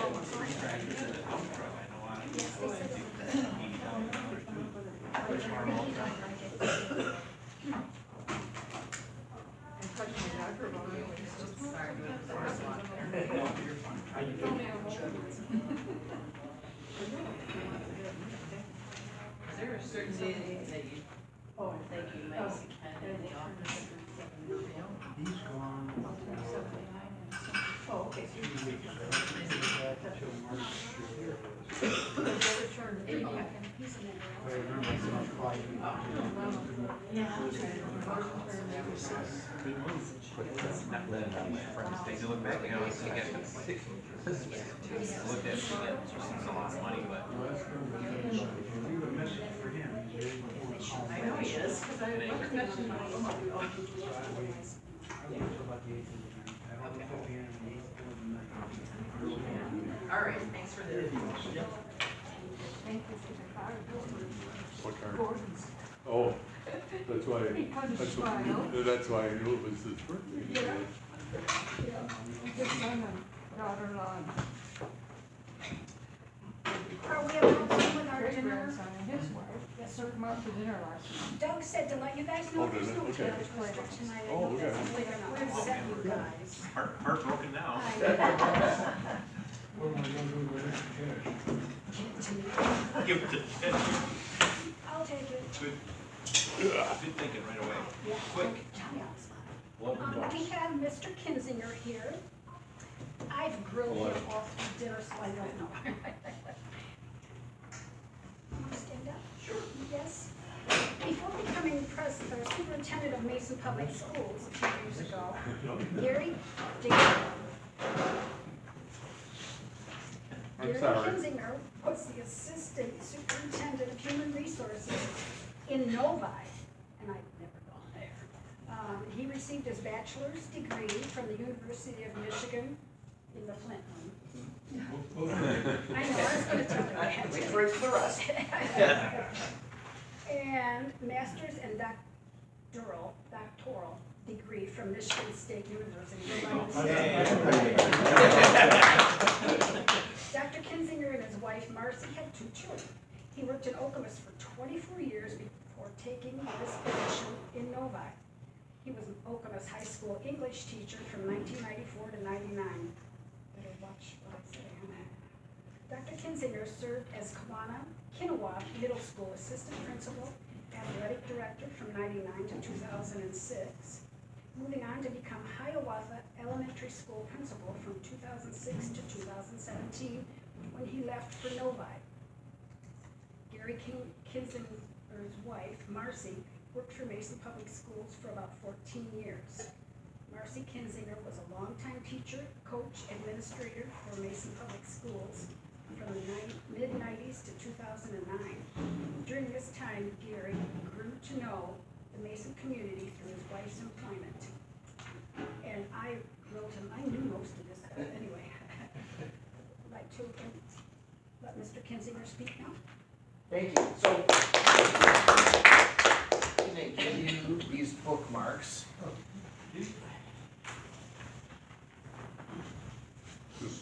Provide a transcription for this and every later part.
three tractors and a dump truck, I know on it. $80,000 too. Push farm all the time. No, you're fine. Is there a certain day that you, that you might see Ken in the office? He's gone. Oh, okay. 2 weeks. Till March. I remember I saw 5 weeks. Not letting all my friends take a look back, you know, I get sick. I looked at it again, it's a lot of money, but. Well, that's good. Leave a message for him. He's very important. I know he is, because I was mentioning my I wait till about the 8th of the night. I don't know if it'll be on the 8th or the 9th. All right, thanks for the. What card? Gordon's. Oh, that's why, He kind of that's smiled. that's why I knew it was his birthday. Yeah. His son and daughter-in-law. Are we about done with our Great dinner? grandson and his wife. Served them out for dinner last night. Doug said to let you guys know Oh, there's did no it? Okay. challenge restriction tonight. I Oh, know okay. that's later on. We're set, you guys. Heartbroken now. I What am I gonna do with this cash? know. Give it to Ted. I'll take it. Good. Good thinking right away. Yeah. Quick. Yeah. $11. We have Mr. Kinzinger here. I've grilled him all through dinner, so I don't know. Want to stand up? Sure. Yes. Before becoming president or superintendent of Mason Public Schools a few years ago, Gary I'm sorry. Kinzinger was the assistant superintendent of human resources in Novi, and I've never gone there. He received his bachelor's degree from the University of Michigan in the Flint room. I know, I was gonna tell you that. Wait for it for us. And master's and doctoral degree from Michigan State University. Dr. Kinzinger and his wife Marcy had 2 children. He worked in Okemos for 24 years before taking this position in Novi. He was an Okemos High School English teacher from 1994 to 99. Better watch what I say on that. Dr. Kinzinger served as Kinawa Middle School Assistant Principal, Athletic Director from 99 to 2006, moving on to become Hiawatha Elementary School Principal from 2006 to 2017 when he left for Novi. Gary Kinzinger's wife, Marcy, worked for Mason Public Schools for about 14 years. Marcy Kinzinger was a longtime teacher, coach, administrator for Mason Public Schools from the mid-90s to 2009. During this time, Gary grew to know the Mason community through his wife's employment. And I wrote him, I knew most of this, but anyway. I'd like to let Mr. Kinzinger speak now. Thank you. So, can I give you these bookmarks? Just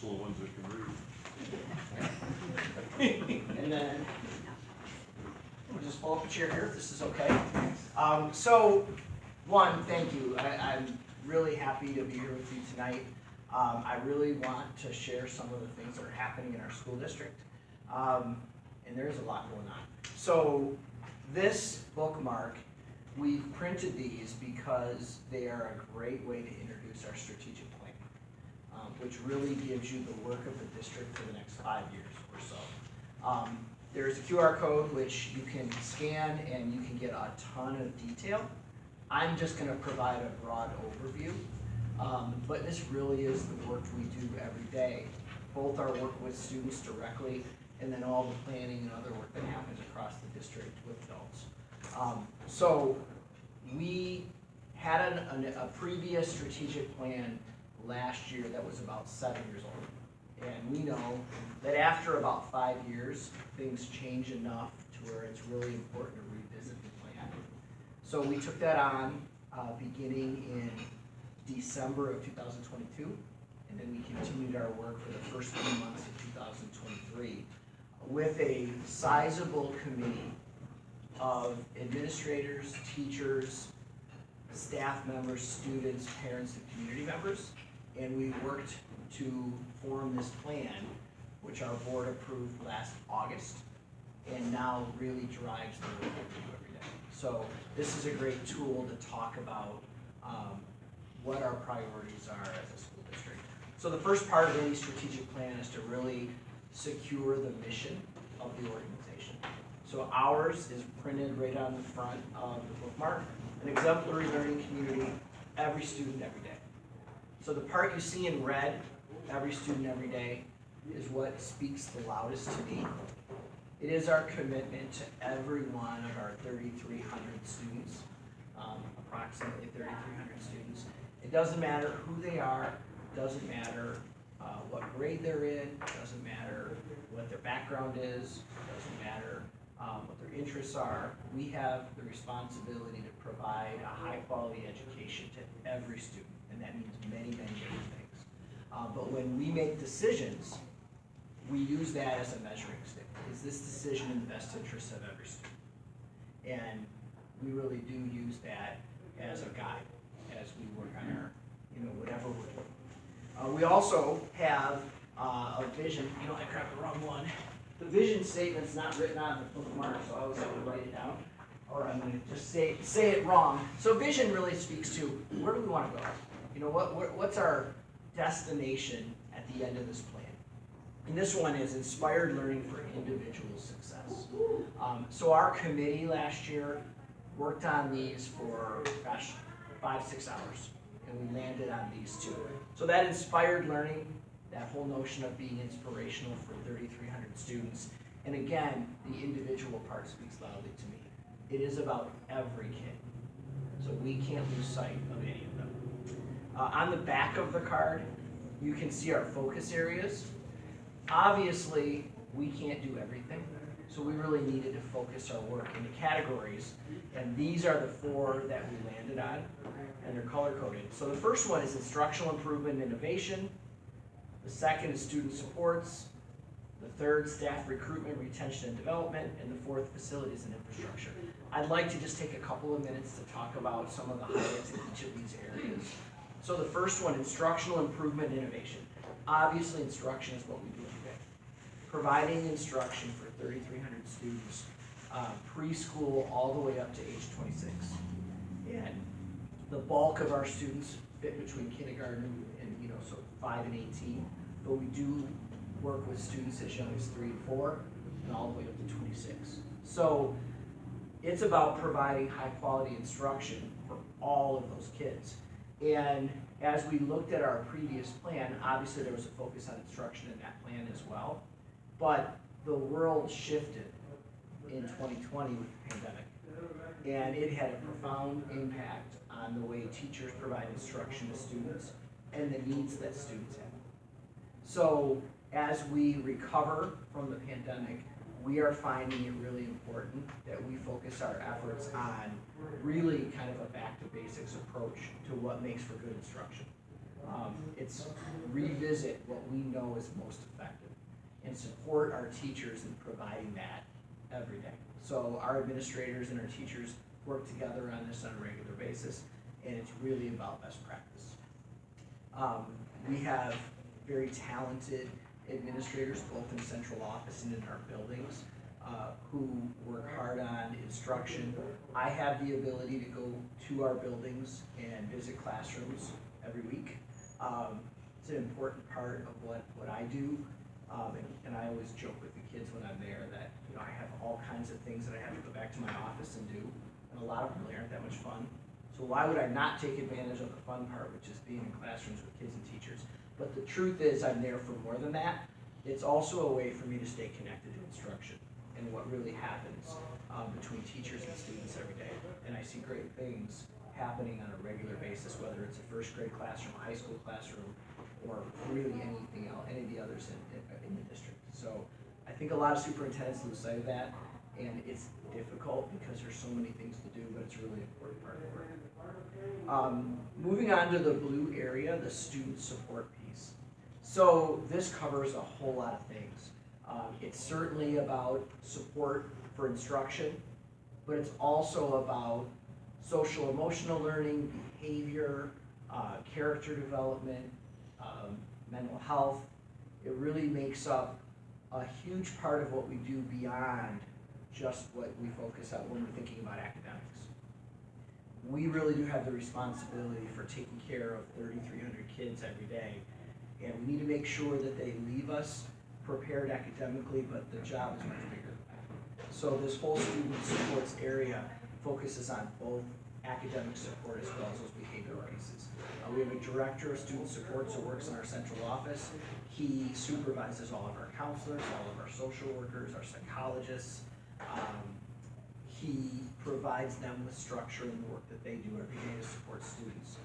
the ones that can read. And then, we'll just pull up a chair here if this is okay. So, one, thank you. I'm really happy to be here with you tonight. I really want to share some of the things that are happening in our school district. And there's a lot going on. So, this bookmark, we've printed these because they are a great way to introduce our strategic plan, which really gives you the work of the district for the next 5 years or so. There's a QR code which you can scan and you can get a ton of detail. I'm just going to provide a broad overview, but this really is the work we do every day, both our work with students directly and then all the planning and other work that happens across the district with adults. So we had a previous strategic plan last year that was about 7 years old. And we know that after about 5 years, things change enough to where it's really important to revisit the plan. So we took that on beginning in December of 2022, and then we continued our work for the first few months of 2023 with a sizable committee of administrators, teachers, staff members, students, parents, and community members. And we worked to form this plan, which our board approved last August, and now really drives the work that we do every day. So this is a great tool to talk about what our priorities are as a school district. So the first part of any strategic plan is to really secure the mission of the organization. So ours is printed right on the front of the bookmark, an exemplary learning community, every student, every day. So the part you see in red, every student, every day, is what speaks the loudest to me. It is our commitment to every one of our 3,300 students, approximately 3,300 students. It doesn't matter who they are, doesn't matter what grade they're in, doesn't matter what their background is, doesn't matter what their interests are. We have the responsibility to provide a high-quality education to every student, and that means many, many different things. But when we make decisions, we use that as a measuring stick. Is this decision in the best interest of every student? And we really do use that as a guide as we work on our, whatever we're doing. We also have a vision. I grabbed the wrong one. The vision statement's not written on the bookmark, so I always have to write it down, or I'm going to just say it wrong. So vision really speaks to where do we want to go? What's our destination at the end of this plan? And this one is inspired learning for individual success. So our committee last year worked on these for, 5-6 hours, and we landed on these two. So that inspired learning, that whole notion of being inspirational for 3,300 students, and again, the individual part speaks loudly to me. It is about every kid, so we can't lose sight of any of them. On the back of the card, you can see our focus areas. Obviously, we can't do everything, so we really needed to focus our work into categories, and these are the 4 that we landed on, and they're color-coded. So the first one is instructional improvement and innovation. The second is student supports. The third, staff recruitment, retention, and development. And the fourth, facilities and infrastructure. I'd like to just take a couple of minutes to talk about some of the highlights in each of these areas. So the first one, instructional improvement and innovation. Obviously, instruction is what we do every day. Providing instruction for 3,300 students, preschool all the way up to age 26. And the bulk of our students fit between kindergarten and, so 5 and 18. But we do work with students as young as 3 and 4 and all the way up to 26. So it's about providing high quality instruction for all of those kids. And as we looked at our previous plan, obviously there was a focus on instruction in that plan as well. But the world shifted in 2020 with the pandemic. And it had a profound impact on the way teachers provide instruction to students and the needs that students have. So as we recover from the pandemic, we are finding it really important that we focus our efforts on really kind of a back to basics approach to what makes for good instruction. It's revisit what we know is most effective and support our teachers in providing that every day. So our administrators and our teachers work together on this on a regular basis, and it's really about best practice. We have very talented administrators both in central office and in our buildings who work hard on instruction. I have the ability to go to our buildings and visit classrooms every week. It's an important part of what I do, and I always joke with the kids when I'm there that I have all kinds of things that I have to go back to my office and do, and a lot of them really aren't that much fun. So why would I not take advantage of the fun part, which is being in classrooms with kids and teachers? But the truth is I'm there for more than that. It's also a way for me to stay connected to instruction and what really happens between teachers and students every day. And I see great things happening on a regular basis, whether it's a first grade classroom, a high school classroom, or really anything else, any of the others in the district. So I think a lot of superintendents lose sight of that, and it's difficult because there's so many things to do, but it's a really important part of the work. Moving on to the blue area, the student support piece. So this covers a whole lot of things. It's certainly about support for instruction, but it's also about social emotional learning, behavior, character development, mental health. It really makes up a huge part of what we do beyond just what we focus on when we're thinking about academics. We really do have the responsibility for taking care of 3,300 kids every day, and we need to make sure that they leave us prepared academically, but the job is much bigger. So this whole student supports area focuses on both academic support as well as those behavioral pieces. We have a director of student support who works in our central office. He supervises all of our counselors, all of our social workers, our psychologists. He provides them with structure in the work that they do every day to support students.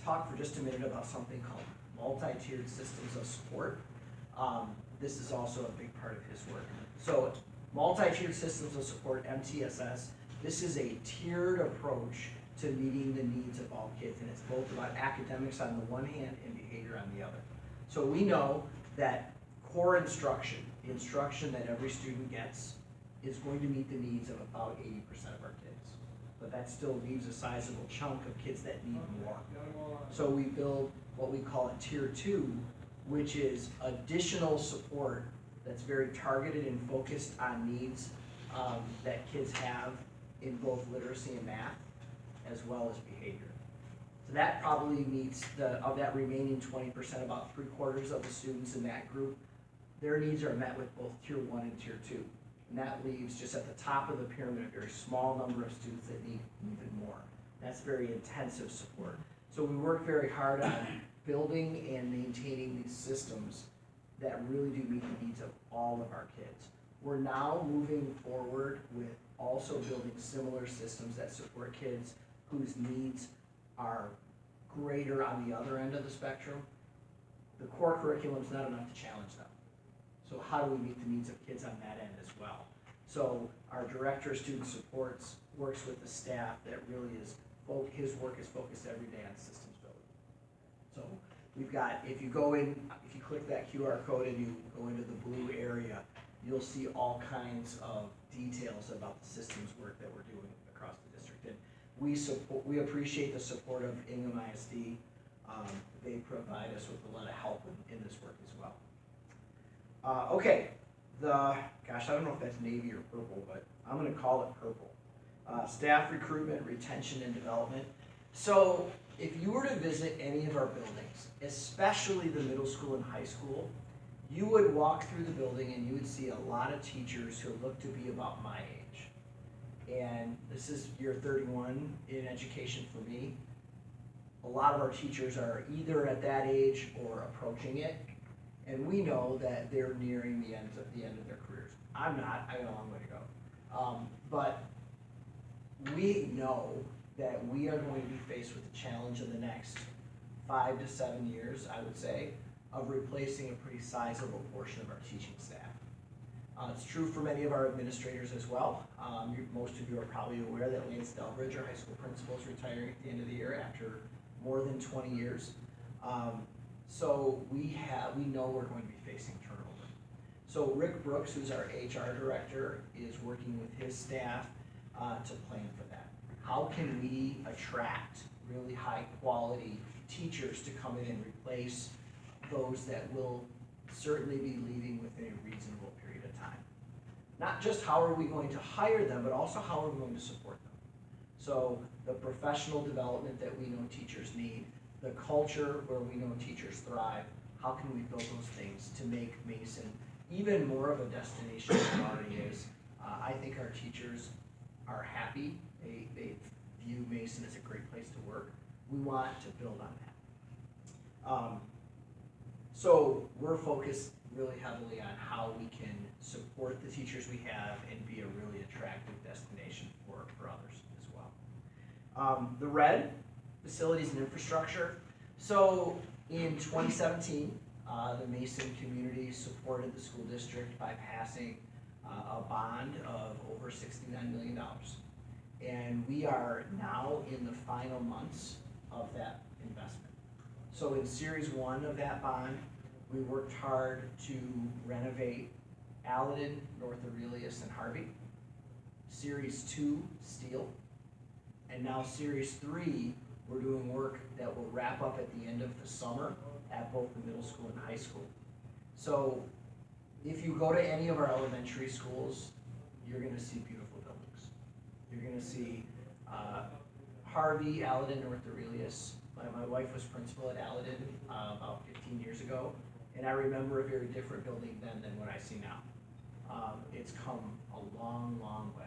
Talk for just a minute about something called multi-tiered systems of support. This is also a big part of his work. So multi-tiered systems of support, MTSS, this is a tiered approach to meeting the needs of all kids, and it's both about academics on the one hand and behavior on the other. So we know that core instruction, the instruction that every student gets, is going to meet the needs of about 80% of our kids. But that still leaves a sizable chunk of kids that need more. So we build what we call a tier 2, which is additional support that's very targeted and focused on needs that kids have in both literacy and math, as well as behavior. So that probably meets of that remaining 20%, about 3/4 of the students in that group, their needs are met with both tier 1 and tier 2. And that leaves just at the top of the pyramid a very small number of students that need even more. That's very intensive support. So we work very hard on building and maintaining these systems that really do meet the needs of all of our kids. We're now moving forward with also building similar systems that support kids whose needs are greater on the other end of the spectrum. The core curriculum is not enough to challenge them. So how do we meet the needs of kids on that end as well? So our director of student supports works with the staff that really is, his work is focused every day on systems building. So we've got, if you click that QR code and you go into the blue area, you'll see all kinds of details about the systems work that we're doing across the district. And we appreciate the support of Ingham ISD. They provide us with a lot of help in this work as well. Okay, gosh, I don't know if that's navy or purple, but I'm gonna call it purple. Staff recruitment, retention, and development. So if you were to visit any of our buildings, especially the middle school and high school, you would walk through the building and you would see a lot of teachers who look to be about my age. And this is year 31 in education for me. A lot of our teachers are either at that age or approaching it. And we know that they're nearing the end of their careers. I'm not, I got a long way to go. But we know that we are going to be faced with the challenge in the next 5 to 7 years, I would say, of replacing a pretty sizable portion of our teaching staff. It's true for many of our administrators as well. Most of you are probably aware that Lance Delbridge, our high school principal, is retiring at the end of the year after more than 20 years. So we know we're going to be facing turnover. So Rick Brooks, who's our HR director, is working with his staff to plan for that. How can we attract really high quality teachers to come in and replace those that will certainly be leaving within a reasonable period of time? Not just how are we going to hire them, but also how are we going to support them. So the professional development that we know teachers need, the culture where we know teachers thrive, how can we build those things to make Mason even more of a destination than it already is? I think our teachers are happy. They view Mason as a great place to work. We want to build on that. So we're focused really heavily on how we can support the teachers we have and be a really attractive destination for others as well. The red, facilities and infrastructure. So in 2017, the Mason community supported the school district by passing a bond of over $69 million. And we are now in the final months of that investment. So in series one of that bond, we worked hard to renovate Allen, North Aurelius, and Harvey. Series two, Steele. And now series three, we're doing work that will wrap up at the end of the summer at both the middle school and high school. So if you go to any of our elementary schools, you're gonna see beautiful buildings. You're gonna see Harvey, Allen, North Aurelius. My wife was principal at Allen about 15 years ago, and I remember a very different building then than what I see now. It's come a long, long way.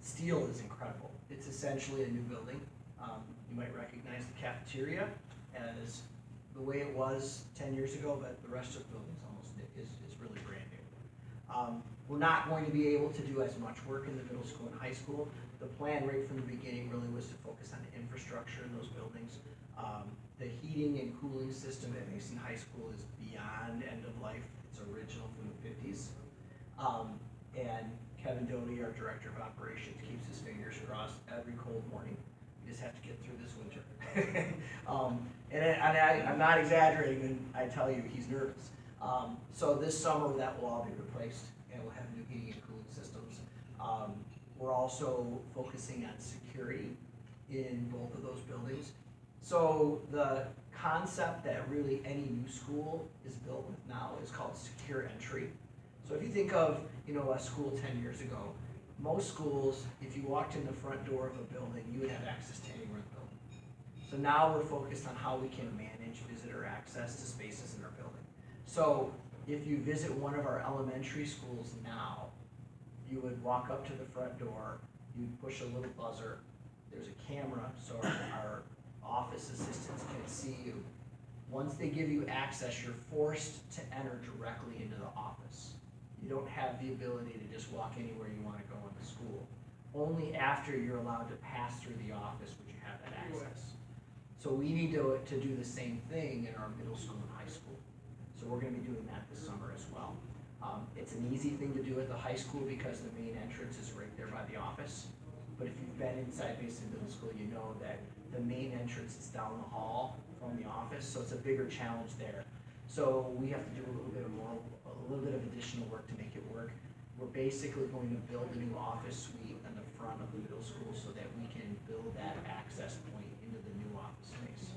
Steele is incredible. It's essentially a new building. You might recognize the cafeteria as the way it was 10 years ago, but the rest of the building's almost is really brand new. We're not going to be able to do as much work in the middle school and high school. The plan right from the beginning really was to focus on the infrastructure in those buildings. The heating and cooling system at Mason High School is beyond end of life. It's original from the 50s. And Kevin Doty, our director of operations, keeps his fingers crossed every cold morning. We just have to get through this winter. I'm not exaggerating when I tell you he's nervous. So this summer that will all be replaced, and we'll have new heating and cooling systems. We're also focusing on security in both of those buildings. So the concept that really any new school is built with now is called secure entry. So if you think of, a school 10 years ago, most schools, if you walked in the front door of a building, you would have access to anywhere in the building. So now we're focused on how we can manage visitor access to spaces in our building. So if you visit one of our elementary schools now, you would walk up to the front door, you'd push a little buzzer, there's a camera so our office assistants can see you. Once they give you access, you're forced to enter directly into the office. You don't have the ability to just walk anywhere you want to go in the school. Only after you're allowed to pass through the office would you have that access. So we need to do the same thing in our middle school and high school. So we're going to be doing that this summer as well. It's an easy thing to do at the high school because the main entrance is right there by the office. But if you've been inside Mason Middle School, you know that the main entrance is down the hall from the office, so it's a bigger challenge there. So we have to do a little bit of additional work to make it work. We're basically going to build a new office suite in the front of the middle school so that we can build that access point into the new office space.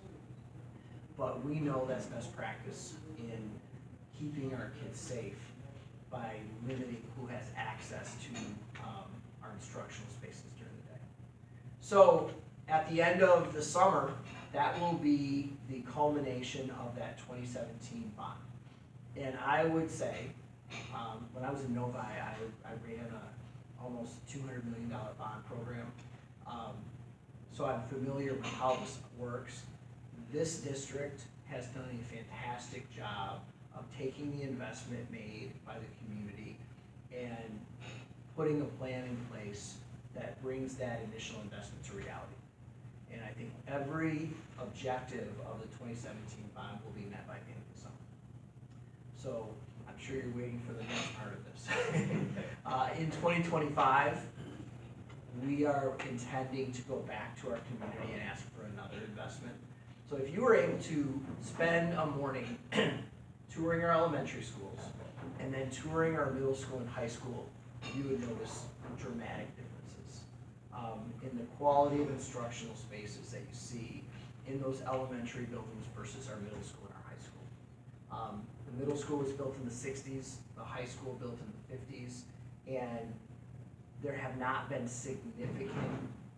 But we know that's best practice in keeping our kids safe by limiting who has access to our instructional spaces during the day. So at the end of the summer, that will be the culmination of that 2017 bond. And I would say, when I was in Novi, I ran a almost $200 million bond program. So I'm familiar with how this works. This district has done a fantastic job of taking the investment made by the community and putting a plan in place that brings that initial investment to reality. And I think every objective of the 2017 bond will be met by the end of the summer. So I'm sure you're waiting for the next part of this. In 2025, we are intending to go back to our community and ask for another investment. So if you were able to spend a morning touring our elementary schools and then touring our middle school and high school, you would notice dramatic differences in the quality of instructional spaces that you see in those elementary buildings versus our middle school and our high school. The middle school was built in the 60s, the high school built in the 50s, and there have not been significant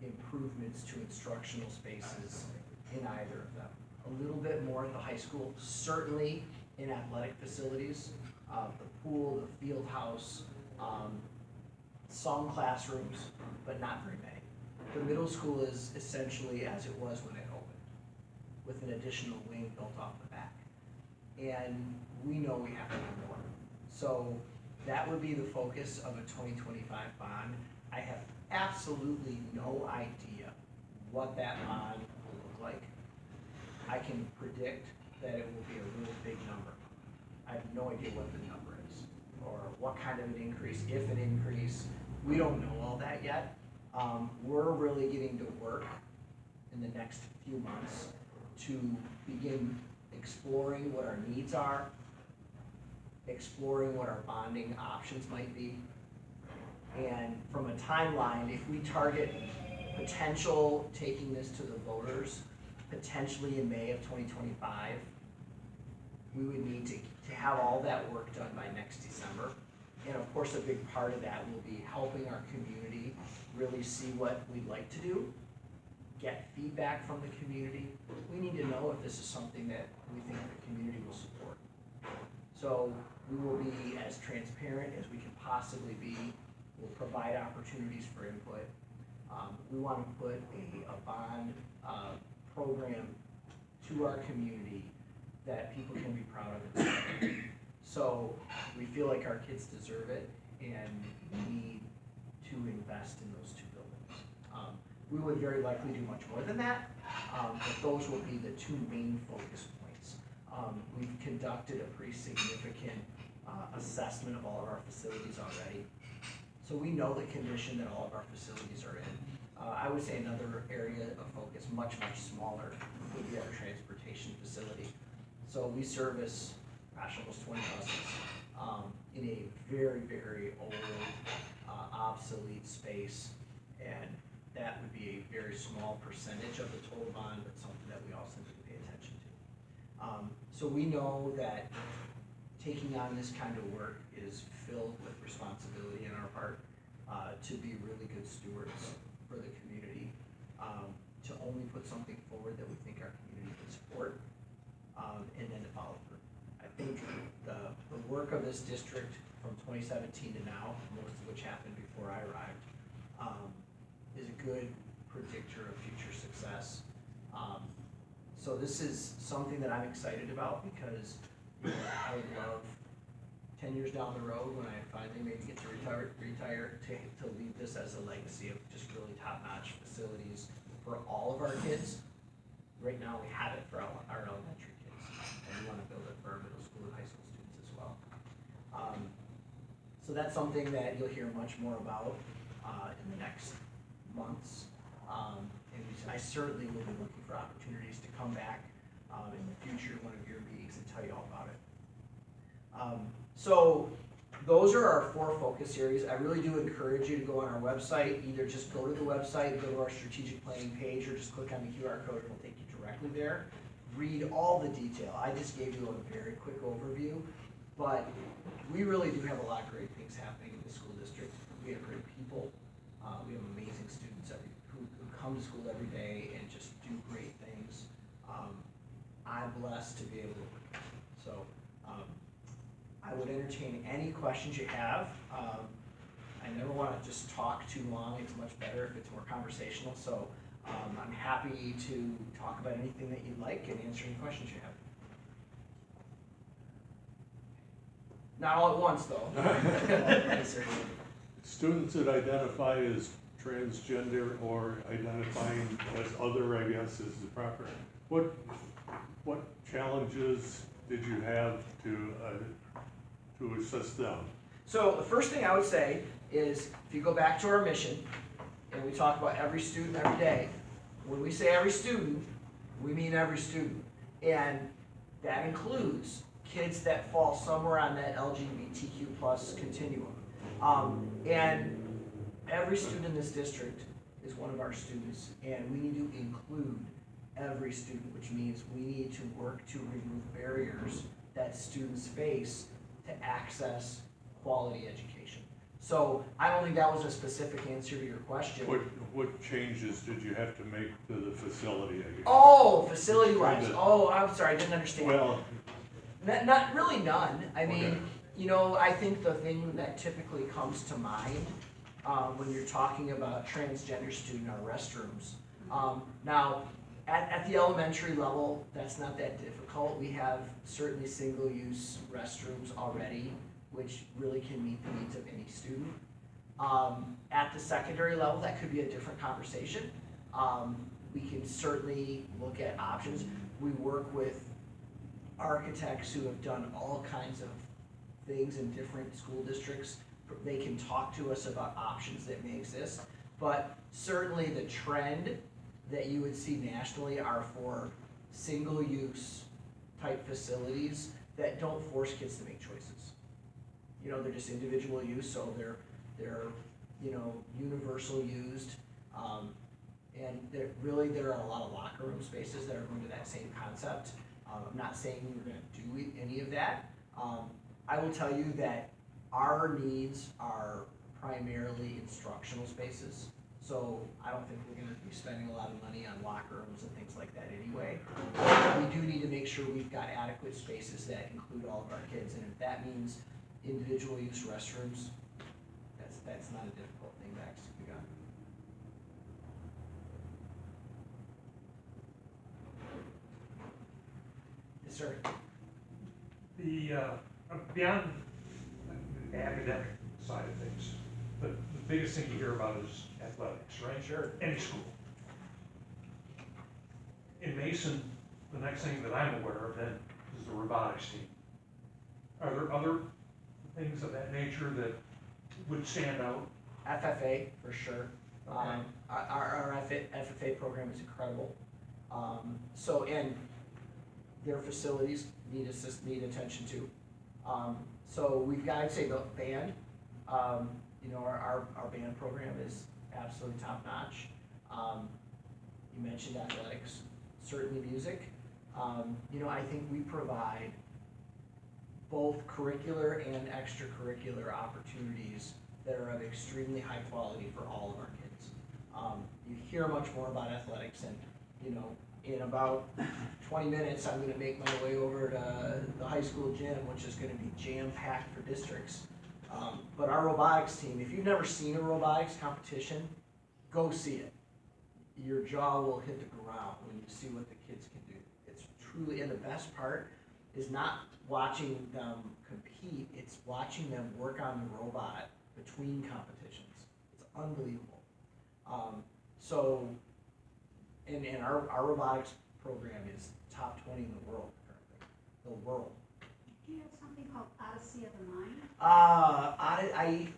improvements to instructional spaces in either of them. A little bit more at the high school, certainly in athletic facilities, the pool, the field house, some classrooms, but not very many. The middle school is essentially as it was when it opened, with an additional wing built off the back. And we know we have to do more. So that would be the focus of a 2025 bond. I have absolutely no idea what that bond will look like. I can predict that it will be a real big number. I have no idea what the number is, or what kind of an increase, if an increase. We don't know all that yet. We're really getting to work in the next few months to begin exploring what our needs are, exploring what our bonding options might be. And from a timeline, if we target potential taking this to the voters, potentially in May of 2025, we would need to have all that work done by next December. And of course, a big part of that will be helping our community really see what we'd like to do, get feedback from the community. We need to know if this is something that we think the community will support. So we will be as transparent as we can possibly be. We'll provide opportunities for input. We want to put a bond program to our community that people can be proud of. So we feel like our kids deserve it, and we need to invest in those two buildings. We would very likely do much more than that, but those will be the two main focus points. We've conducted a pretty significant assessment of all of our facilities already. So we know the condition that all of our facilities are in. I would say another area of focus, much smaller, would be our transportation facility. So we service, almost 20 buses in a very old, obsolete space, and that would be a very small percentage of the total bond, but something that we also need to pay attention to. So we know that taking on this kind of work is filled with responsibility on our part to be really good stewards for the community, to only put something forward that we think our community can support, and then to follow through. I think the work of this district from 2017 to now, most of which happened before I arrived, is a good predictor of future success. So this is something that I'm excited about because I would love 10 years down the road when I finally maybe get to retire to leave this as a legacy of just really top-notch facilities for all of our kids. Right now we have it for our elementary kids, and we want to build it for our middle school and high school students as well. So that's something that you'll hear much more about in the next months. And I certainly will be looking for opportunities to come back in the future, one of your meetings, and tell you all about it. So those are our 4 focus areas. I really do encourage you to go on our website, either just go to the website, go to our strategic planning page, or just click on the QR code and it'll take you directly there. Read all the detail. I just gave you a very quick overview, but we really do have a lot of great things happening in the school district. We have great people. We have amazing students who come to school every day and just do great things. I'm blessed to be able to work with them. So I would entertain any questions you have. I never want to just talk too long. It's much better if it's more conversational. So I'm happy to talk about anything that you'd like and answer any questions you have. Not all at once, though. Yes, sir. Students that identify as transgender or identifying as other, I guess, is the proper, what challenges did you have to assist them? So the first thing I would say is, if you go back to our mission, and we talk about every student every day, when we say every student, we mean every student. And that includes kids that fall somewhere on that LGBTQ plus continuum. And every student in this district is one of our students, and we need to include every student, which means we need to work to remove barriers that students face to access quality education. So I don't think that was a specific answer to your question. What changes did you have to make to the facility, I guess? Oh, facility-wise. Oh, I'm sorry, I didn't understand. Well, Not really none. I mean, okay. you know, I think the thing that typically comes to mind when you're talking about transgender student are restrooms. Now, at the elementary level, that's not that difficult. We have certainly single-use restrooms already, which really can meet the needs of any student. At the secondary level, that could be a different conversation. We can certainly look at options. We work with architects who have done all kinds of things in different school districts. They can talk to us about options that may exist, but certainly the trend that you would see nationally are for single-use type facilities that don't force kids to make choices. You know, they're just individual use, so they're, you know, universal used. And there are a lot of locker room spaces that are going to that same concept. I'm not saying we were gonna do any of that. I will tell you that our needs are primarily instructional spaces. So I don't think we're gonna be spending a lot of money on locker rooms and things like that anyway. We do need to make sure we've got adequate spaces that include all of our kids, and if that means individual use restrooms, that's not a difficult thing to execute on. Yes, sir. Beyond the academic side of things, the biggest thing you hear about is athletics, right? Sure. Any school. In Mason, the next thing that I'm aware of then is the robotics team. Are there other things of that nature that would stand out? FFA, for sure. Okay. Our FFA program is incredible. So, and their facilities need attention too. So we've got, I'd say, the band, you know, our band program is absolutely top notch. You mentioned athletics, certainly music. You know, I think we provide both curricular and extracurricular opportunities that are of extremely high quality for all of our kids. You hear much more about athletics, and you know, in about 20 minutes, I'm going to make my way over to the high school gym, which is going to be jam-packed for districts. But our robotics team, if you've never seen a robotics competition, go see it. Your jaw will hit the ground when you see what the kids can do. It's truly, and the best part is not watching them compete, it's watching them work on the robot between competitions. It's unbelievable. So, and our robotics program is top 20 in the world currently. The world. Do you have something called Odyssey of the Mind?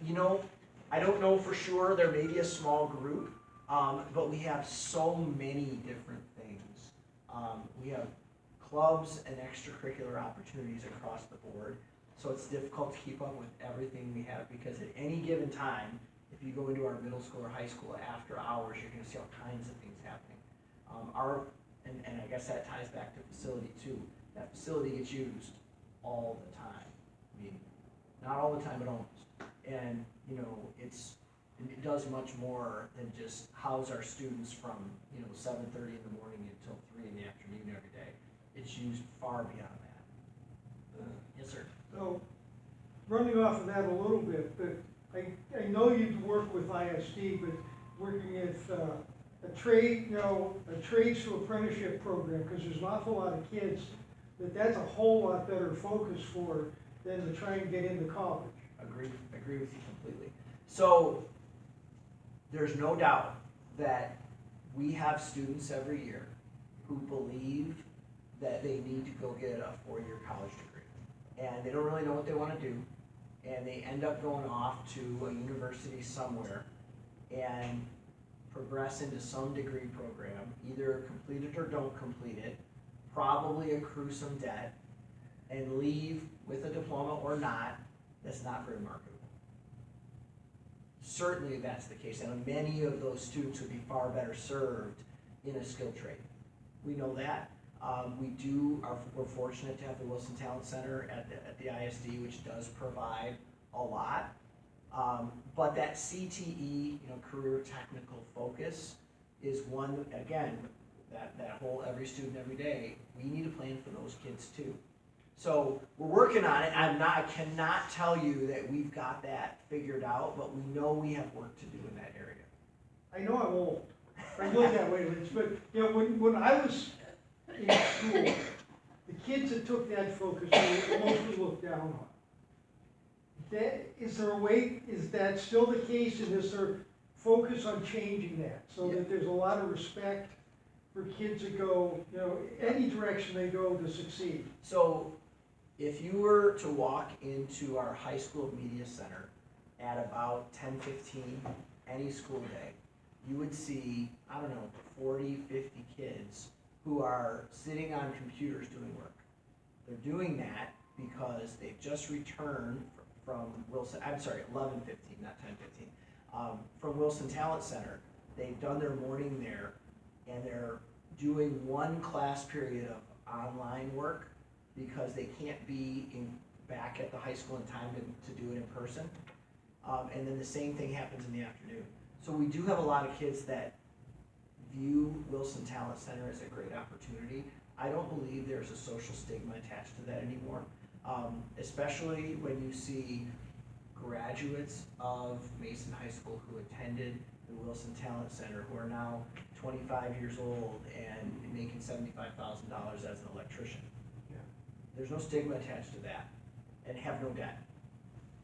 You know, I don't know for sure. There may be a small group, but we have so many different things. We have clubs and extracurricular opportunities across the board, so it's difficult to keep up with everything we have, because at any given time, if you go into our middle school or high school after hours, you're going to see all kinds of things happening. And I guess that ties back to facility too. That facility gets used all the time. I mean, not all the time, but almost. And you know, it does much more than just house our students from 7:30 in the morning until 3 in the afternoon every day. It's used far beyond that. Yes, sir. So, running off of that a little bit, but I know you work with ISD, but working with a trade, a trades to apprenticeship program, because there's an awful lot of kids that's a whole lot better focus for than to try and get into college. Agree with you completely. So, there's no doubt that we have students every year who believe that they need to go get a 4-year college degree. And they don't really know what they want to do. And they end up going off to a university somewhere and progress into some degree program, either complete it or don't complete it, probably accrue some debt, and leave with a diploma or not that's not very marketable. Certainly that's the case, and many of those students would be far better served in a skilled trade. We know that. We're fortunate to have the Wilson Talent Center at the ISD, which does provide a lot. But that CTE, career technical focus, is one, again, that whole every student every day, we need to plan for those kids too. So we're working on it. I cannot tell you that we've got that figured out, but we know we have work to do in that area. I know I'm old. I look that way, Lynch, but when I was in school, the kids that took that focus were mostly looked down on. Is that still the case, and is there focus on changing that so that there's a lot of respect for kids that go, any direction they go to succeed? So if you were to walk into our high school media center at about 10:15 any school day, you would see, 40, 50 kids who are sitting on computers doing work. They're doing that because they've just returned from Wilson, I'm sorry, 11:15, not 10:15, from Wilson Talent Center. They've done their morning there, and they're doing one class period of online work because they can't be back at the high school in time to do it in person. And then the same thing happens in the afternoon. So we do have a lot of kids that view Wilson Talent Center as a great opportunity. I don't believe there's a social stigma attached to that anymore, especially when you see graduates of Mason High School who attended the Wilson Talent Center who are now 25 years old and making $75,000 as an electrician. Yeah. There's no stigma attached to that, and have no debt.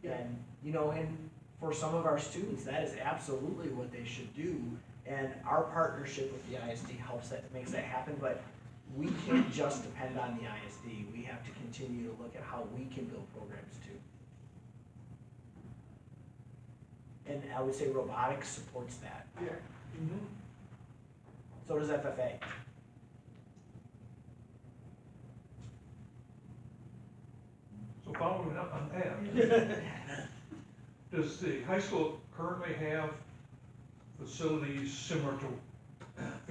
Yeah. And, you know, and for some of our students, that is absolutely what they should do. And our partnership with the ISD helps that, makes that happen, but we can't just depend on the ISD. We have to continue to look at how we can build programs too. And I would say robotics supports that. Yeah. Mm-hmm. So does FFA. So following up on that, does the high school currently have facilities similar to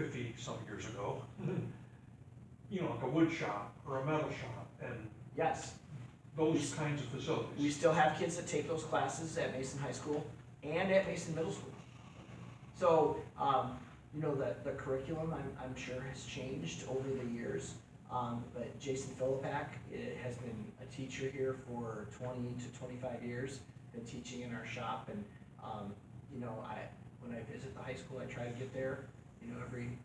50-some years ago? You know, like a wood shop or a metal shop and Yes, those kinds of we facilities? still have kids that take those classes at Mason High School and at Mason Middle School. So, you know, the curriculum, I'm sure has changed over the years. But Jason Philippak has been a teacher here for 20 to 25 years, been teaching in our shop. And, you know, when I visit the high school, I try to get there, you know,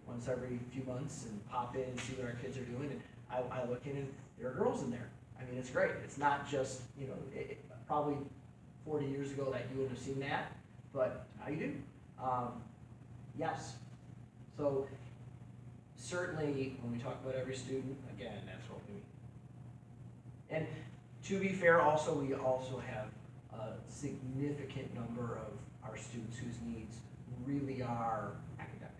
once every few months and pop in and see what our kids are doing. And I look in and there are girls in there. I mean, it's great. It's not just, you know, probably 40 years ago that you wouldn't have seen that, but now you do. Yes. So certainly when we talk about every student, again, that's what we mean. And to be fair, also, we also have a significant number of our students whose needs really are academic.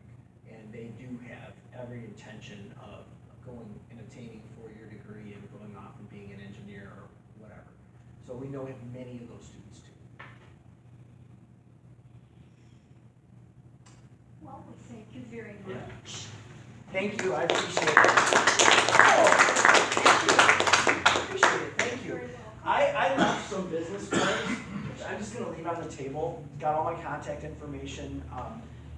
And they do have every intention of going and obtaining a four-year degree and going off and being an engineer or whatever. So we know many of those students too. Well, we thank you very much. Thank you, I appreciate it. Oh, thank you. I appreciate it, thank you. Very welcome. I left some business cards, which I'm just gonna leave on the table, got all my contact information.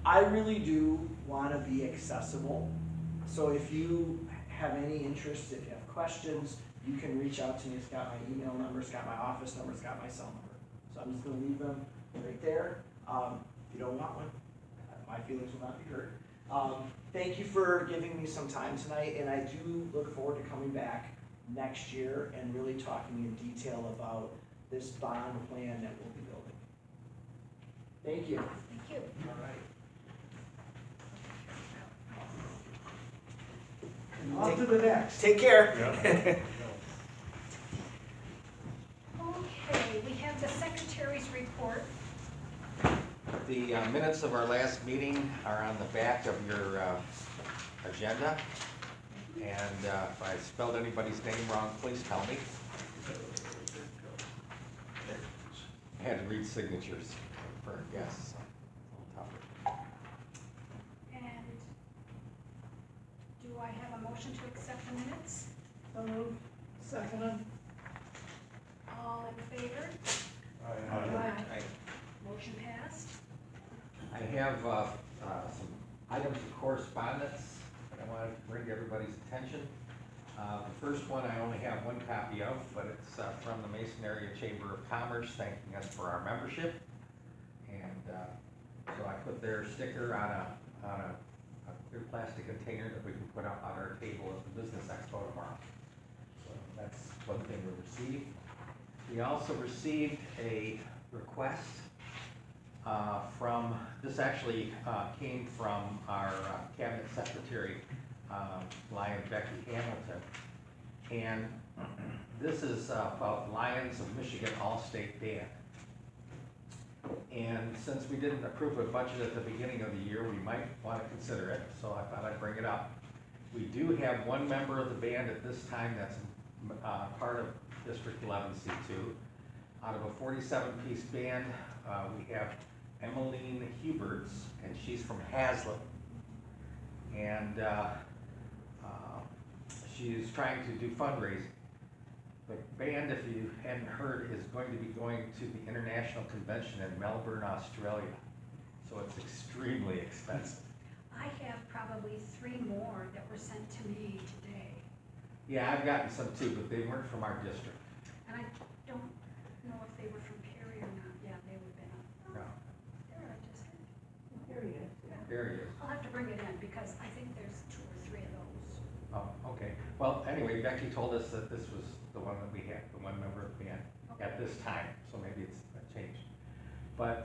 I really do wanna be accessible, so if you have any interest, if you have questions, you can reach out to me. It's got my email number, it's got my office number, it's got my cell number. So I'm just gonna leave them right there. If you don't want one, my feelings will not be hurt. Thank you for giving me some time tonight, and I do look forward to coming back next year and really talking in detail about this bond plan that we'll be building. Thank you. Thank you. All right. On to the next. Take care. Yeah. Okay, we have the secretary's report. The minutes of our last meeting are on the back of your agenda. And if I spelled anybody's name wrong, please tell me. I had to read signatures for our guests. So, tough. And do I have a motion to accept the minutes? So moved. Seconded. All in favor? I Motion passed. I have some items of correspondence that I wanted to bring to everybody's attention. The first one I only have one copy of, but it's from the Mason Area Chamber of Commerce thanking us for our membership. And so I put their sticker on a clear plastic container that we can put up on our table at the Business Expo tomorrow. So that's one thing we received. We also received a request this actually came from our cabinet secretary, Lion Becky Hamilton. And this is about Lions of Michigan All-State Band. And since we didn't approve a budget at the beginning of the year, we might want to consider it, so I thought I'd bring it up. We do have one member of the band at this time that's part of District 11C2. Out of a 47-piece band, we have Emmeline Huberts, and she's from Haslet. And she is trying to do fundraising. The band, if you hadn't heard, is going to be going to the International Convention in Melbourne, Australia. So it's extremely expensive. I have probably 3 more that were sent to me today, Yeah, I've gotten some too, but they weren't from our district. and I don't know if they were from Perry or not. Yeah, they would have been. No, They're our district. Here he is. there he is. I'll have to bring it in because I think there's 2 or 3 of those. Oh, okay. Well, anyway, Becky told us that this was the one that we had, the one member of the band at this time, so maybe it's changed. But,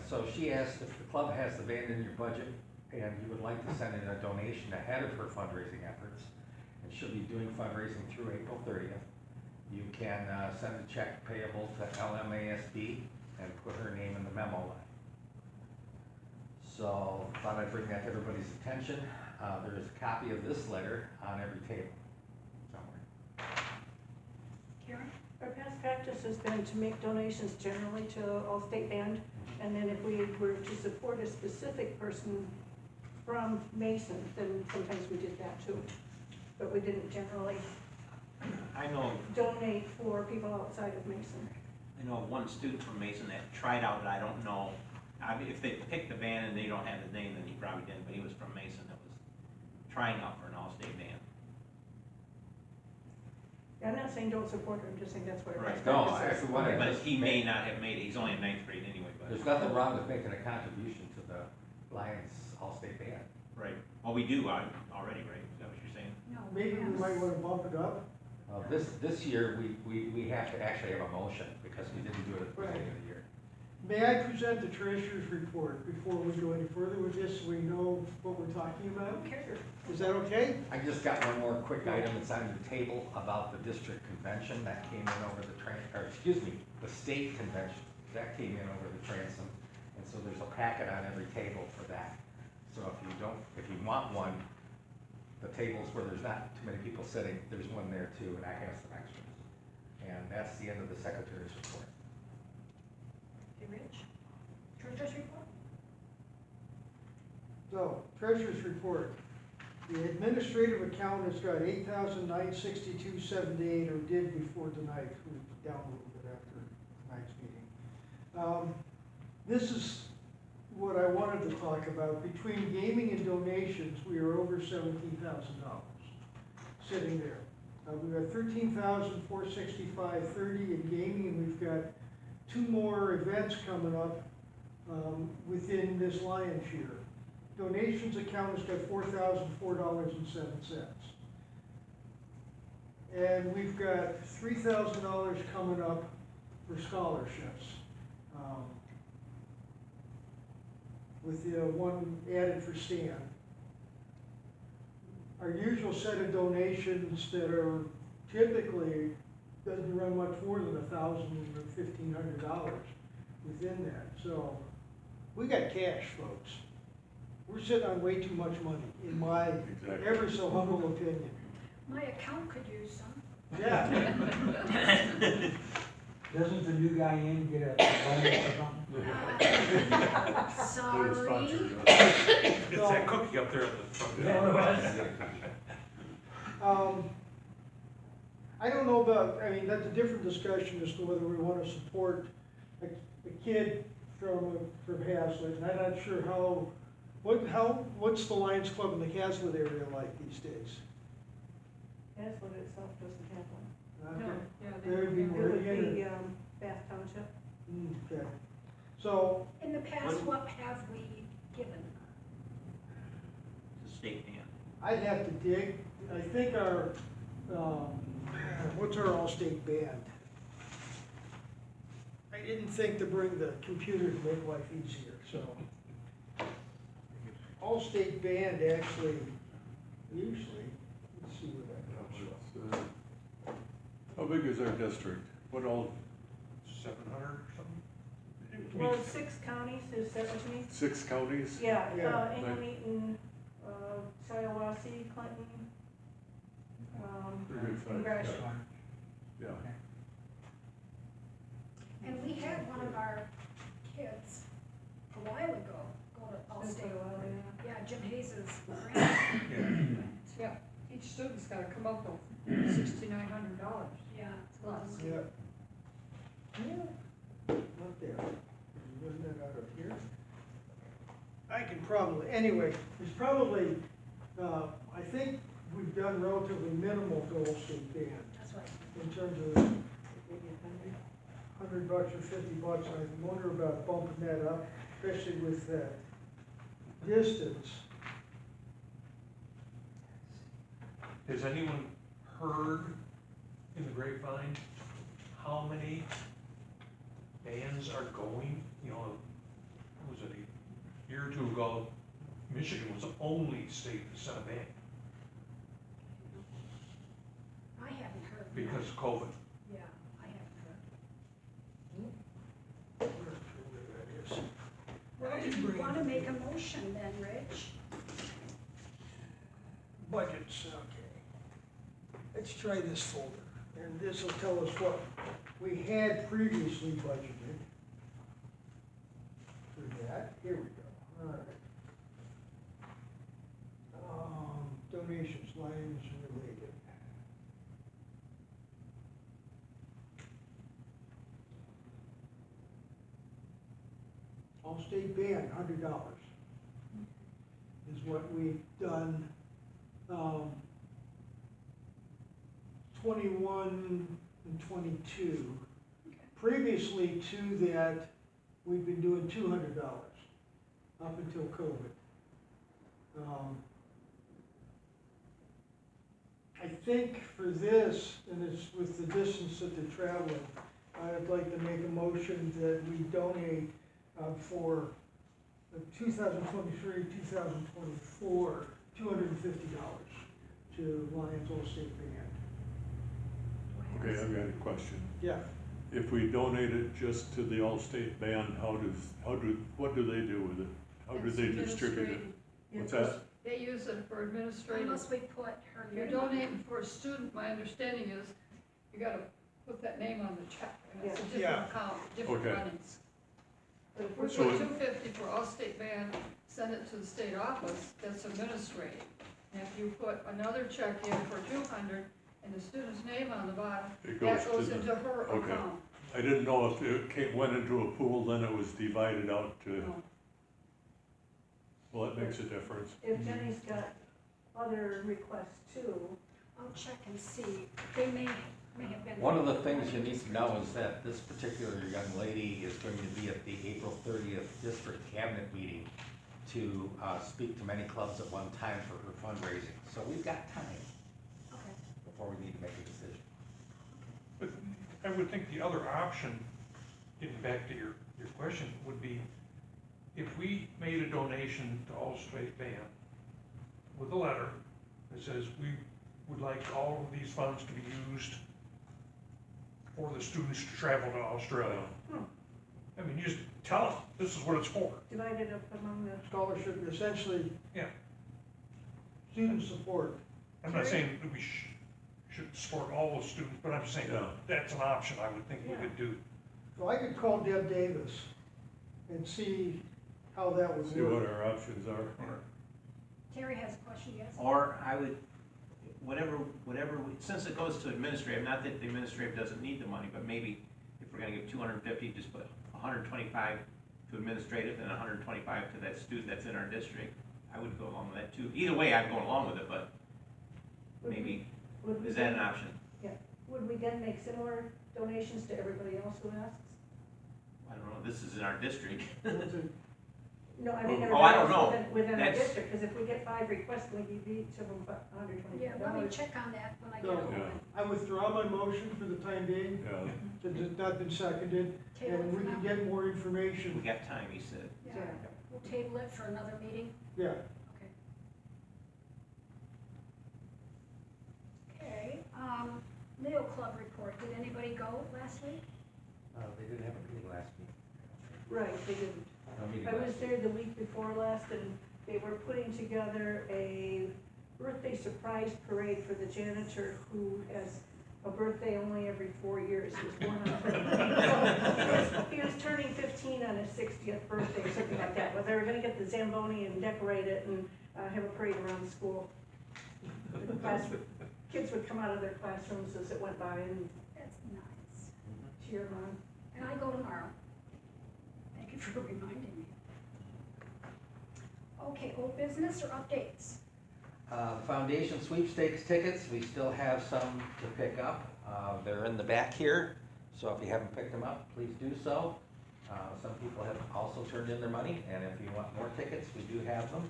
so she asked if the club has the band in your budget and you would like to send in a donation ahead of her fundraising efforts, and she'll be doing fundraising through April 30th. You can send a check payable to LMASD and put her name in the memo line. So, thought I'd bring that to everybody's attention. There is a copy of this letter on every table somewhere. Karen? Our past practice has been to make donations generally to All-State Band, and then if we were to support a specific person from Mason, then sometimes we did that too. But we didn't generally I know, donate for people outside of Mason. I know of one student from Mason that tried out, I don't know, I mean, if they picked the band and they don't have his name, then he probably didn't, but he was from Mason that was trying out for an all-state band. I'm not saying don't support her, I'm just saying that's what our Right. past No, practice if is. we wanted But to he may not have made it, he's only in 9th grade anyway, There's but, nothing wrong with making a contribution to the Lions All-State Band. right, well, we do already, right, is that what you're saying? No. Maybe we might wanna bump it up. This year, we have to actually have a motion because we didn't do it at the beginning of the year. May I present the treasurer's report before we go any further with this, so we know what we're talking about? Okay. Is that okay? I just got one more quick item. It's on the table about the district convention that came in over the state convention. That came in over the transom. And so there's a packet on every table for that. So if you want one, the tables where there's not too many people sitting, there's one there too, and I have some extras. And that's the end of the secretary's report. Okay, Rich? Treasurer's report? So, treasurer's report. The administrative account has got $8,962.78, or did before tonight, we were down a little bit after tonight's meeting. This is what I wanted to talk about. Between gaming and donations, we are over $17,000 sitting there. We've got $13,465.30 in gaming, and we've got 2 more events coming up within this lion's year. Donations account has got $4,004.07. And we've got $3,000 coming up for scholarships. With the one added for Stan. Our usual set of donations that are typically, doesn't run much more than $1,000 or $1,500 within that. So, we got cash, folks. We're sitting on way too much money, in my Exactly. ever so humble opinion. My account could use some. Yeah, Doesn't the new guy in get a bonus or something? Sorry. It's that cookie up there at the front. I don't know about, I mean, that's a different discussion as to whether we wanna support a kid from Hazlet, and I'm not sure what's the Lions Club in the Hazlet area like these days? That's what itself doesn't have one. No, yeah, they There would be It more would again. be, Bath Township. Okay, so, In the past, what have we given? The state band. I'd have to dig, I think our, what's our all-state band? I didn't think to bring the computer to make life easier, so. All-state band actually, usually, let's see where that comes from. How big is our district? What all, 700 or something? Well, 6 counties, is that what you mean? 6 counties? Yeah, Yeah. Englemeton, Shiawassee, Clinton, Good size, Congrats. yeah. And we had one of our kids a while ago go to Allstate. Yeah, Jim Hayes's grant. Yeah. Yeah, each student's gotta come up with $6,900. Yeah. Plus. Yeah. Yeah, not there. Wasn't that out of here? I can probably, anyway, there's probably, I think we've done relatively minimal to Allstate Band That's right. in terms of $100 or $50. I wonder about bumping that up, especially with that distance. Has anyone heard in the grapevine how many bands are going? You know, was it a year or two ago, Michigan was the only state to send a band I haven't heard. because of COVID. Yeah, I haven't heard. I'm not sure where that is. Well, do you want to make a motion then, Rich? Budgets, okay. Let's try this folder, and this will tell us what we had previously budgeted for that. Here we go, all right. Donations, lines related. Allstate Band, $100 is what we've done. 21 and 22. Previously to that, we've been doing $200 up until COVID. I think for this, and it's with the distance that they're traveling, I'd like to make a motion that we donate for the 2023, 2024, $250 to Lions Allstate Band. Okay, I've got a question. Yeah. If we donate it just to the Allstate Band, what do they do with it? How do It's they distribute it? administrative. What's that? They use it for administrative. Unless we put her If you're name on it. donating for a student, my understanding is you gotta put that name on the check. And it's a Yeah. different account, different Okay. runnings. But if we So put it- $250 for Allstate Band, send it to the state office, that's administrative. And if you put another check in for $200 and the student's name on the bottom, It that goes goes to the, into her okay. account. I didn't know if it went into a pool, then it was divided out to, No. well, that makes a difference. If Jenny's got other requests too, I'll check and see. They may have been. One of the things you need to know is that this particular young lady is going to be at the April 30th district cabinet meeting to speak to many clubs at one time for her fundraising. So we've got time Okay. before we need to make a decision. But I would think the other option, getting back to your question, would be if we made a donation to Allstate Band with a letter that says we would like all of these funds to be used for the students to travel to Australia. I mean, you just tell them, this is what it's for. divide it up among the, Scholarship, essentially. Yeah. Student support. I'm not saying that we should support all the students, but I'm saying Yeah. that's an option I would think we Yeah. could do. So I could call Deb Davis and see how that would See what work. our options are. Terry has a question, yes? Or I would, since it goes to administrative, not that the administrative doesn't need the money, but maybe if we're gonna give 250, just put 125 to administrative and 125 to that student that's in our district. I would go along with that too. Either way, I'd go along with it, but maybe, would we is that then, an option? would we then make similar donations to everybody else who asks? I don't know, this is in our district. No, I mean, Oh, I don't everybody know. else within our That's- district, because if we get 5 requests, we give each of them $125. Yeah, let me check on that when I get No. home. Yeah. I withdraw my motion for the time being, Yeah, that has not been seconded, Table it and for we can now. get more We information. got time, he said. Yeah, we'll table it for another meeting. Yeah, Okay. Okay, Mayo Club report. Did anybody go last week? They didn't have a meeting last week. Right, they didn't. No meeting I last was week. there the week before last, and they were putting together a birthday surprise parade for the janitor who has a birthday only every 4 years. He was born on February. He was turning 15 on his 60th birthday or something like that. But they were gonna get the Zamboni and decorate it and have a parade around the school. The kids would come out of their classrooms as it went by and That's nice. cheer them on. And I go tomorrow. Thank you for reminding me. Okay, old business or updates? Foundation sweepstakes tickets, we still have some to pick up. They're in the back here, so if you haven't picked them up, please do so. Some people have also turned in their money, and if you want more tickets, we do have them.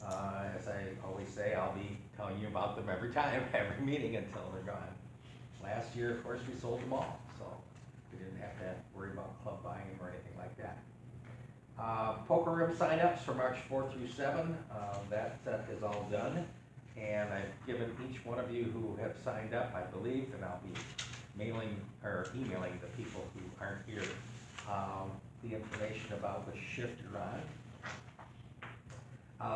As I always say, I'll be telling you about them every time, every meeting until they're gone. Last year, of course, we sold them all, so we didn't have to worry about club buying them or anything like that. Poker room signups for March 4 through 7, that is all done. And I've given each one of you who have signed up, I believe, and I'll be mailing or emailing the people who aren't here, the information about the shift you're on.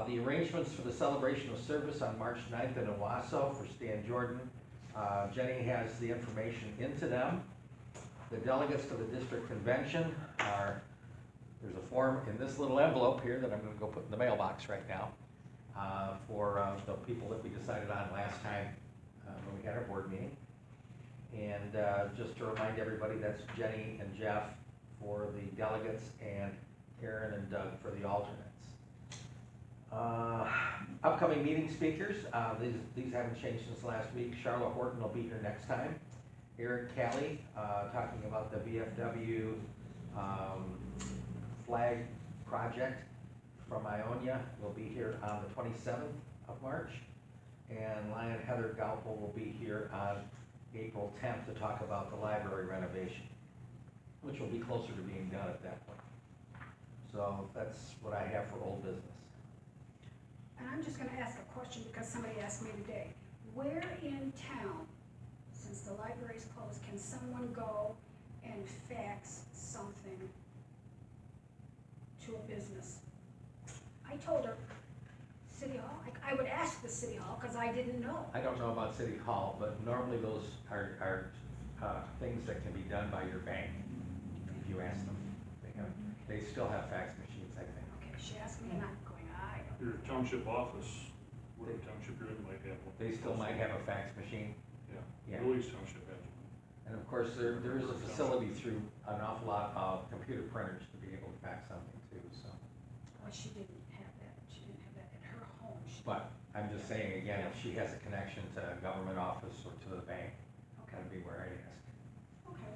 The arrangements for the celebration of service on March 9th in Owasso for Stan Jordan. Jenny has the information into them. The delegates to the district convention are, there's a form in this little envelope here that I'm gonna go put in the mailbox right now, for the people that we decided on last time when we had our board meeting. And just to remind everybody, that's Jenny and Jeff for the delegates and Karen and Doug for the alternates. Upcoming meeting speakers, these haven't changed since last week. Charlotte Horton will be here next time. Eric Callie, talking about the VFW flag project from Ionia, will be here on the 27th of March. And Lion Heather Galpel will be here on April 10th to talk about the library renovation, which will be closer to being done at that point. So that's what I have for old business. And I'm just gonna ask a question because somebody asked me today. Where in town, since the library's closed, can someone go and fax something to a business? I told her, City Hall. I would ask the City Hall because I didn't know. I don't know about City Hall, but normally those are things that can be done by your bank, if you ask them. They still have fax machines, I think. Okay, she asked me and I'm going, I don't. Your township office, whatever township you're in might have one. They still might have a fax machine. Yeah. Louis Township has one. And of course, there is a facility through an awful lot of computer printers to be able to fax something too, so. Well, she didn't have that. She didn't have that at her home. But I'm just saying again, if she has a connection to a government office or to the bank, that'd be where I'd ask. Okay.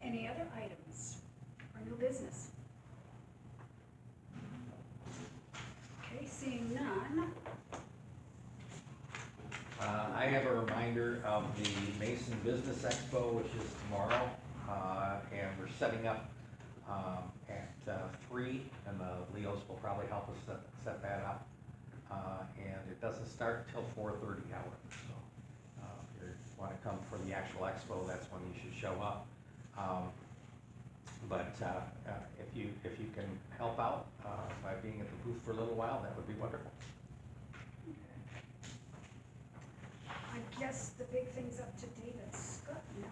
Any other items or new business? Okay, seeing none. I have a reminder of the Mason Business Expo, which is tomorrow, and we're setting up at 3, and the Leos will probably help us set that up. And it doesn't start until 4:30 hours, so if you want to come for the actual expo, that's when you should show up. But if you can help out by being at the booth for a little while, that would be wonderful. I guess the big thing's up to David Scott now.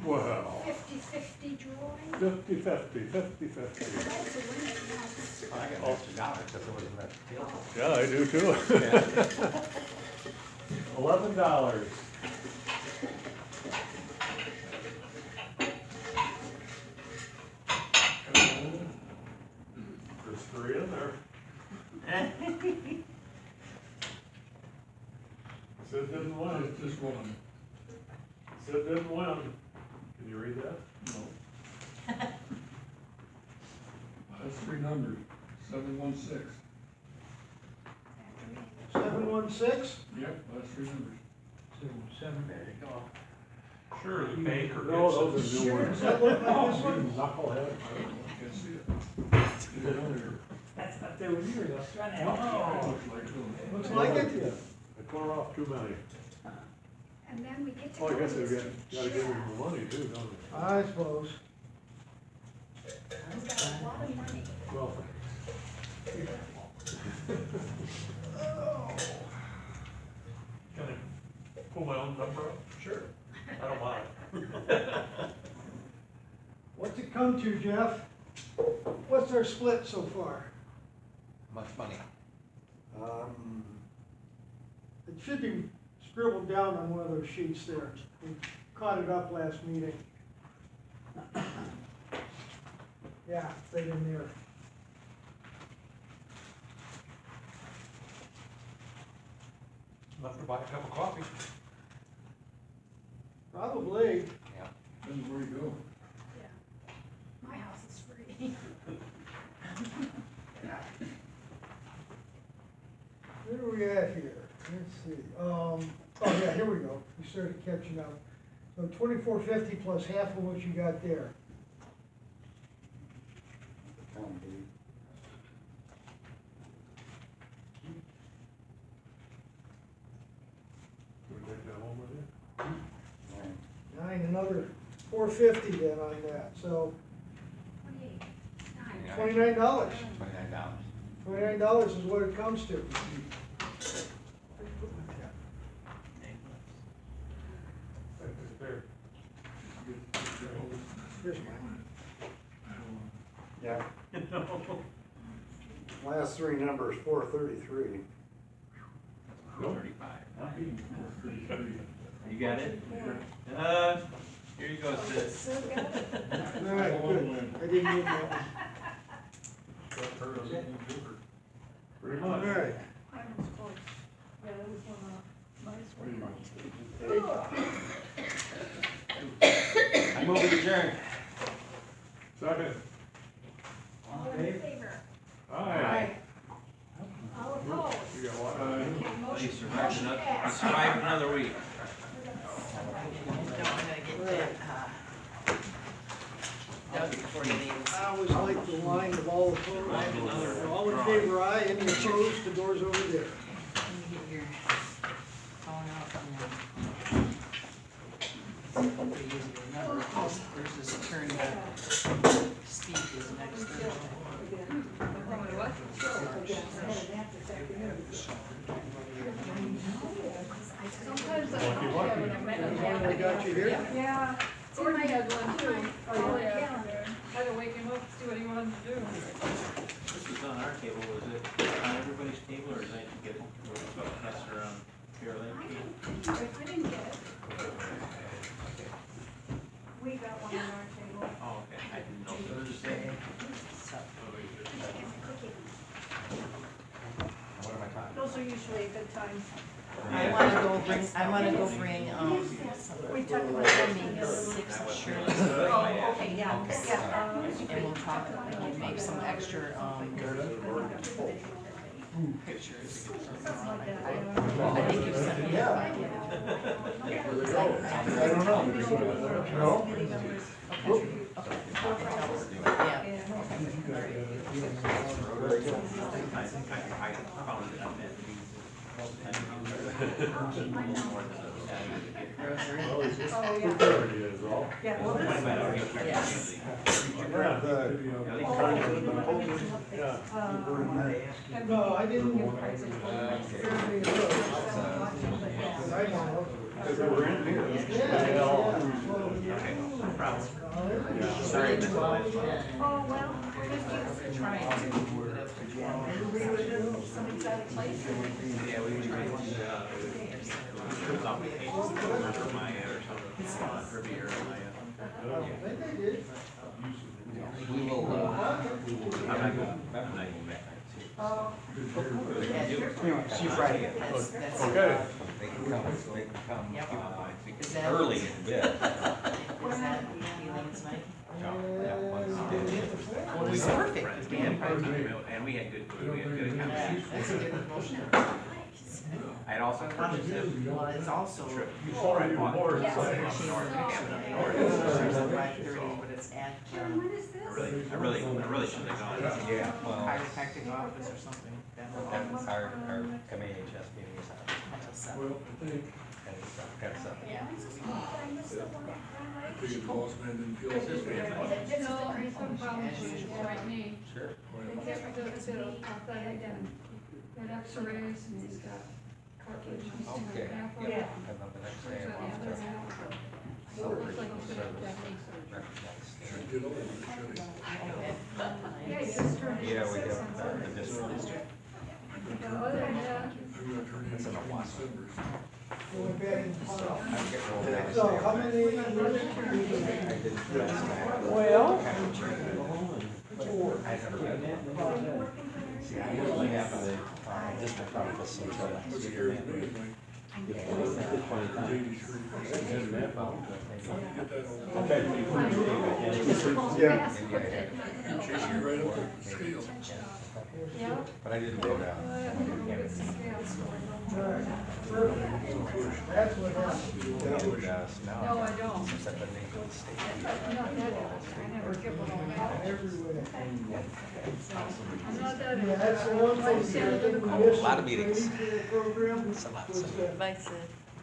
Well, 50-50 drawing. 50-50, 50-50. That's a winner now. I got $1 because it wasn't that deal. Yeah, I do too. $11. There's 3 in there. Sid didn't win. Just one. Sid didn't win. Can you read that? No. That's 3 numbers, 716. 716? Yep, that's 3 numbers. 7. There you go. Sure, the banker No, gets those it. are new Sure, ones. does that look like this one? Knucklehead. Can't see it. That's not there when you were trying to help Oh, you. looks like it. Looks like it. I tore off too many. And then we get to. Oh, I go guess to they've the gotta give him the money too, don't they? I suppose. He's got a lot of money. Well, Can I pull my own number up? Sure. I don't mind. What's it come to, Jeff? What's our split so far? How much money? It should be scribbled down on one of those sheets there. We caught it up last meeting. Yeah, right in there. Enough to buy a cup of coffee. Probably. Yeah. Depends where you go. Yeah. My house is free. Where are we at here? Let's see. Oh yeah, here we go. We started catching up. So 2450 plus half of what you got there. Can we take that home with you? Nine, another 450 then on that. So 28, $29. $9. $29. $29 is what it comes to. There. Here's mine. Yeah. Last three numbers, 433. 35. I'm beating 433. You got it? Here you go, sis. All right, good. I didn't need that one. Pretty All much. right. Mine was close. Yeah, that was one, I move to adjourn. Second. All in favor? Aye. All opposed? You got one? Okay, You motion survived another, you passed. survived another week. No, I'm gonna get that, Doug before you leave. I always like the line of all opposed. All in favor, aye. Any opposed, the door's over there. Let me get your phone out and then. Remember, there's this turn to speak is next Thursday. Sometimes I Lucky, don't lucky. have an amendment. I got you here. Yeah, Courtney had one too. Oh, Yeah. calendar. Had to wake him up, see what he wanted to do. This was on our table, was it on everybody's table, or did I get it, or was it passed around Fair Lake? I didn't get it. We got one on our table. Oh, okay, I didn't know Thursday. What am I talking? Those are usually a good time. I wanna go bring, We talked about the something. sixth Shirley. Oh, okay, yeah, Okay. yeah. And we'll talk, we'll make some extra, pictures. I think you sent me. Yeah. I don't know. No? Yeah. I found it on that. Well, it's just clarity is all. Yeah, well, this Yes. Yeah. No, I didn't. Okay. I know. Because they were in here. Yeah. Okay, no problem. Sorry, I missed the last one. oh, well, just Trying to. some exotic place. Yeah, we would write, it was on the page, or Maya or something, Herbie or Maya. I think I did. We will, I'm not going, I'm not going back. She's right. That's. Okay. they can come, Yep. It's Is that- early in bed. Is that feelings, Mike? Yeah, once a day. Well, it's perfect. And we had good food, we had good Yeah, accommodations. that's a good motion. I had also purchased it. Well, it's also. Trip. You saw it even more Yes. inside. It's North actually Hampton. 5:30, but it's at, What is this? I really shouldn't have gone. Yeah, well, chiropractic office or something. our MAHS meeting is on, Until 7. Well, I think, kind of stuff. Yeah. I missed the one at I Grand think the boss man didn't feel This is this way. bad. Lake. This is the No, Grand some Lake. problems with his right knee. Sure. Well, get authentic and x-rays, and he's got cartilage and Okay. half of Yeah. it. And then the next day He's I'm got off the other to half. So it looks like he's gonna have Japanese surgery. recognize Should that. get over it, should Yeah, he just turned Yeah, we 86 have on the Sunday. district. But other than that, I'm gonna turn That's in in a while. December. Going back in So time. I'm getting old now. So how many years? I didn't last night. Well. Kind of dreamed it. I never read it. See, I usually have the district office until last What's year. yours been like? 83%. Get that all. Yeah. Maybe I had it. Chasing you right up the scale. yeah, But I didn't go down. I have to go get the scales going. Alright, perfect. That's what happened. And, No, now, I don't. except the name of the state. Not that, I never get one on that. Everywhere. I'm not that. Yeah, that's the one thing, the thing we missed. A lot of meetings. in the training program was It's a lot, the so.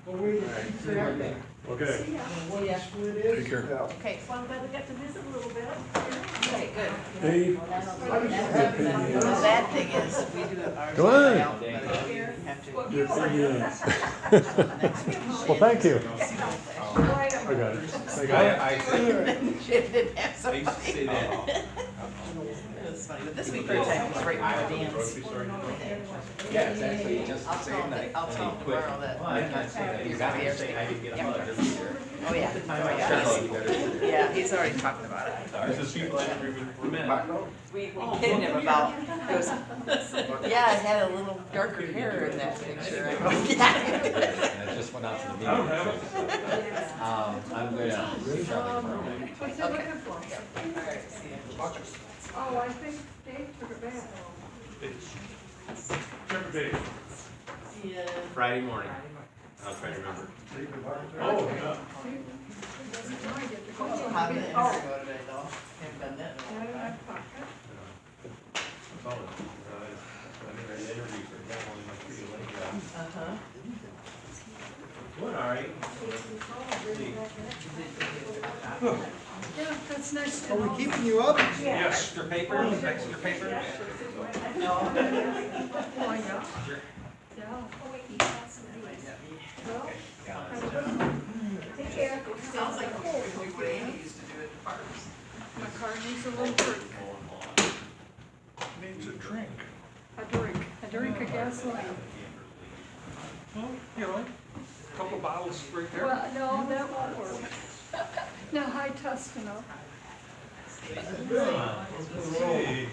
the way the teachers and Okay. what the split is. Take care. Okay, so I'm glad we got to visit a little bit. Okay, good. Dave, I was happy. The bad thing is, we do ours. Come on. now, but you have to. good for you. Well, thank you. I got it. I got it. I Chip didn't have I used to somebody. say that. It was funny, but this week our time was right before dance. Yeah, it's actually just the I'll tell same him, night. I'll tell him tomorrow that. Well, I can't say that. You're You gonna got be to our say I didn't get a yeah. mug every year. Oh, yeah. Charlie, you better. Yeah, he's already talking about it. This is people I never even met. We kidded him about, it was, yeah, I had a little darker hair in that picture. I go, yeah. And it just went out to the I don't meeting. have it. I'm gonna see Charlie for a minute. What's he looking for? Alright, see ya. Oh, I think Dave took it back. Check the date. See ya. Friday morning. I'll try to remember. Oh, yeah. How did it go today, though? Haven't done that in a Got it in long my time. pocket. I think I interviewed for that one, must be late. Uh-huh. What, all right? Yeah, that's nice to Are know. we keeping you up? Yes. Extra paper, extra paper? Oh, my gosh. Yeah. Well, Take care. Sounds like what Amy used to do at the parks. my car needs a little drink. Needs a drink. A drink of gasoline. Well, you know, a couple bottles right there. Well, no, that won't work. Not high test enough. Hey,